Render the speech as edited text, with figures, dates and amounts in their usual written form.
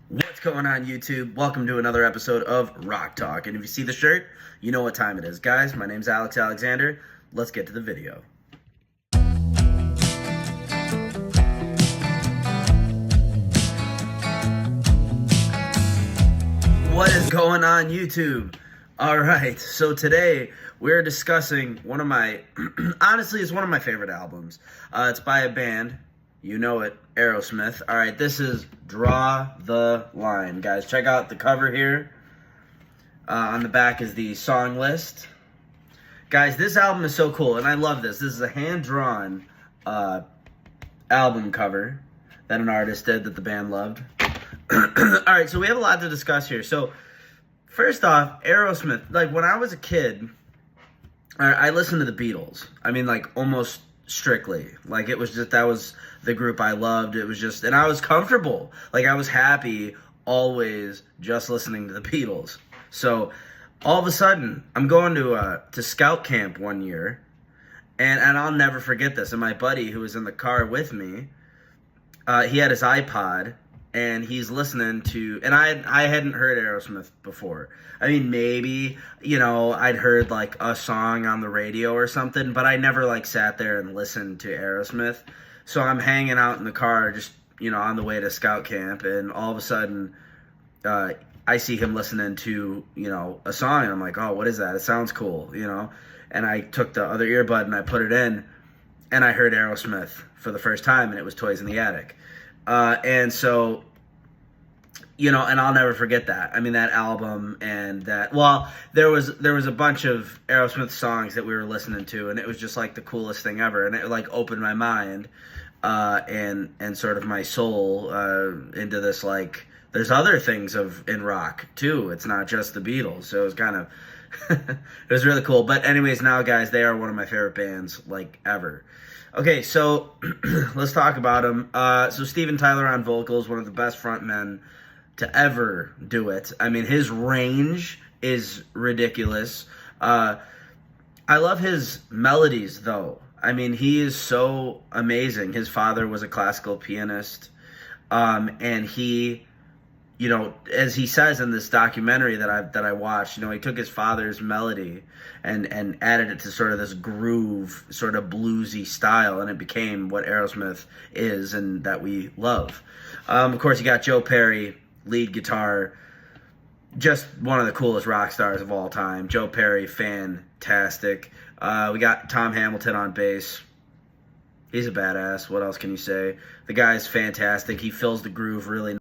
What's going on, YouTube? Welcome to another episode of Rock Talk. And if you see the shirt, you know what time it is. Guys, my name's Alex Alexander. Let's get to the video. What is going on, YouTube? Alright, so today we're discussing one of my, honestly, it's one of my favorite albums. It's by a band, you know it, Aerosmith. Alright, this is Draw the Line. Guys, check out the cover here. On the back is the song list. Guys, this album is so cool, and I love this. This is a hand-drawn album cover that an artist did that the band loved. Alright, so we have a lot to discuss here. So, first off, Aerosmith, like, when I was a kid, I listened to the Beatles. I mean, like, almost strictly. Like, it was just, that was the group I loved. It was just, and I was comfortable. Like, I was happy always just listening to the Beatles. So, all of a sudden, I'm going to scout camp one year, and I'll never forget this. And my buddy, who was in the car with me, he had his iPod, and he's listening to, and I hadn't heard Aerosmith before. I mean, maybe, you know, I'd heard, like, a song on the radio or something, but I never, like, sat there and listened to Aerosmith. So I'm hanging out in the car just, you know, on the way to scout camp, and all of a sudden, I see him listening to, you know, a song, and I'm like, oh, what is that? It sounds cool, you know? And I took the other earbud, and I put it in, and I heard Aerosmith for the first time, and it was Toys in the Attic. And so, you know, and I'll never forget that. I mean, that album and that, well, there was a bunch of Aerosmith songs that we were listening to, and it was just like the coolest thing ever. And it like opened my mind, and sort of my soul, into this, like, there's other things in rock too. It's not just the Beatles. So it was kind of, it was really cool. But anyways, now guys, they are one of my favorite bands, like, ever. Okay, so let's talk about them. So Steven Tyler on vocals, one of the best frontmen to ever do it. I mean, his range is ridiculous. I love his melodies, though. I mean, he is so amazing. His father was a classical pianist, and he, you know, as he says in this documentary that I watched, you know, he took his father's melody and added it to sort of this groove, sort of bluesy style, and it became what Aerosmith is and that we love. Of course, you got Joe Perry, lead guitar, just one of the coolest rock stars of all time. Joe Perry, fantastic. We got Tom Hamilton on bass. He's a badass. What else can you say? The guy's fantastic. He fills the groove really